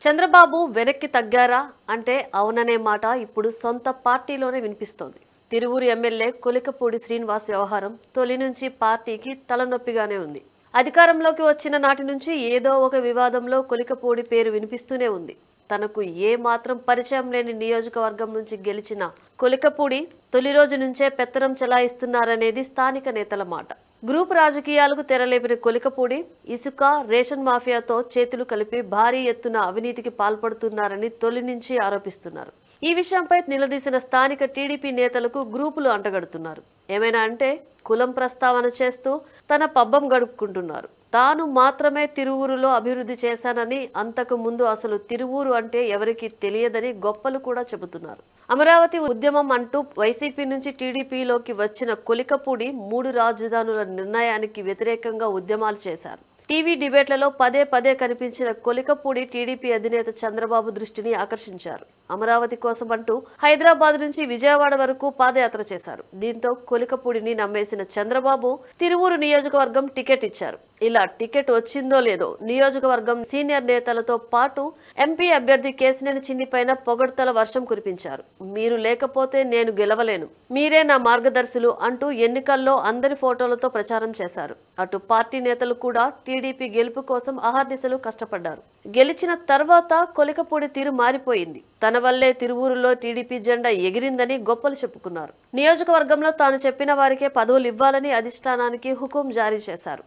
చంద్రబాబు వెనక్కి తగ్గారా అంటే అవుననే మాట ఇప్పుడు సొంత పార్టీలోనే వినిపిస్తోంది. తిరువూరు ఎమ్మెల్యే కొలికపూడి శ్రీనివాస్ వ్యవహారం తొలి నుంచి పార్టీకి తలనొప్పిగానే ఉంది. అధికారంలోకి వచ్చిన నాటి నుంచి ఏదో ఒక వివాదంలో కొలికపూడి పేరు వినిపిస్తూనే ఉంది. తనకు ఏ మాత్రం పరిచయం లేని నియోజకవర్గం నుంచి గెలిచిన కొలికపూడి తొలి రోజు నుంచే పెత్తనం చెలాయిస్తున్నారనేది స్థానిక నేతల మాట. గ్రూప్ రాజకీయాలకు తెరలేపిన కొలికపూడి ఇసుక రేషన్ మాఫియాతో చేతులు కలిపి భారీ ఎత్తున అవినీతికి పాల్పడుతున్నారని తొలి నుంచి ఆరోపిస్తున్నారు. ఈ విషయంపై నిలదీసిన స్థానిక టీడీపీ నేతలకు గ్రూపులు అంటగడుతున్నారు. ఏమైనా అంటే కులం ప్రస్తావన చేస్తూ తన పబ్బం గడుపుకుంటున్నారు. తాను మాత్రమే తిరువూరులో అభివృద్ధి చేశానని, అంతకు ముందు అసలు తిరువూరు అంటే ఎవరికీ తెలియదని గొప్పలు కూడా చెబుతున్నారు. అమరావతి ఉద్యమం అంటూ వైసీపీ నుంచి టీడీపీలోకి వచ్చిన కొలికపూడి 3 రాజధానుల నిర్ణయానికి వ్యతిరేకంగా ఉద్యమాలు చేశారు. టీవీ డిబేట్లలో పదే పదే కనిపించిన కొలికపూడి టీడీపీ అధినేత చంద్రబాబు దృష్టిని ఆకర్షించారు. అమరావతి కోసం అంటూ హైదరాబాద్ నుంచి విజయవాడ వరకు పాదయాత్ర చేశారు. దీంతో కొలికపూడిని నమ్మేసిన చంద్రబాబు తిరువూరు నియోజకవర్గం టికెట్ ఇచ్చారు. ఇలా టికెట్ వచ్చిందో లేదో నియోజకవర్గం సీనియర్ నేతలతో పాటు ఎంపీ అభ్యర్థి కేశినేని చిన్ని పైన పొగడ్తల వర్షం కురిపించారు. మీరు లేకపోతే నేను గెలవలేను, మీరే నా మార్గదర్శులు అంటూ ఎన్నికల్లో అందరి ఫోటోలతో ప్రచారం చేశారు. అటు పార్టీ నేతలు కూడా టీడీపీ గెలుపు కోసం అహర్నిశలు కష్టపడ్డారు. గెలిచిన తర్వాత కొలికపూడి తీరు మారిపోయింది. తన వల్లే తిరువూరులో టీడీపీ జెండా ఎగిరిందని గొప్పలు చెప్పుకున్నారు. నియోజకవర్గంలో తాను చెప్పిన వారికే పదవులు ఇవ్వాలని అధిష్టానానికి హుకుం జారీ చేశారు.